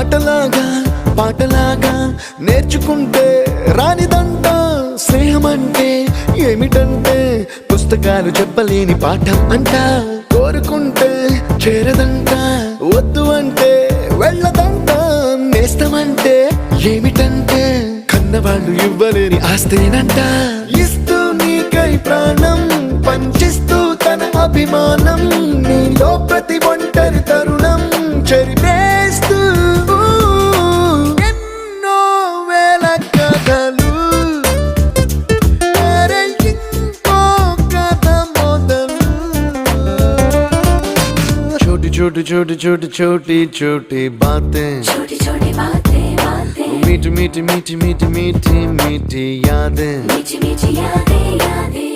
ఆటలాగా పాటలాగా నేర్చుకుంటే రానిదంట స్నేహమంటే ఏమిటంటే పుస్తకాలు చెప్పలేని పాఠం అంట కోరుకుంటే చేరదంట వద్దు అంటే వెళ్ళదంట నేస్తమంటే ఏమిటంటే కన్నవాళ్ళు ఇవ్వలేని ఆస్తేనంట ఇస్తూ నీకై ప్రాణం పంచిస్తూ తన అభిమానం నీలో ప్రతి ఒంటరి తరుణం చెరిపేస్తూ ఎన్నో వేల కథలు అరే ఇంకో కథ మొదలు छोटी छोटी छोटी छोटी छोटी छोटी बातें छोटी छोटी बातें बातें मीठी मीठी मीठी मीठी मीठी मीठी यादें मीठी मीठी यादें यादें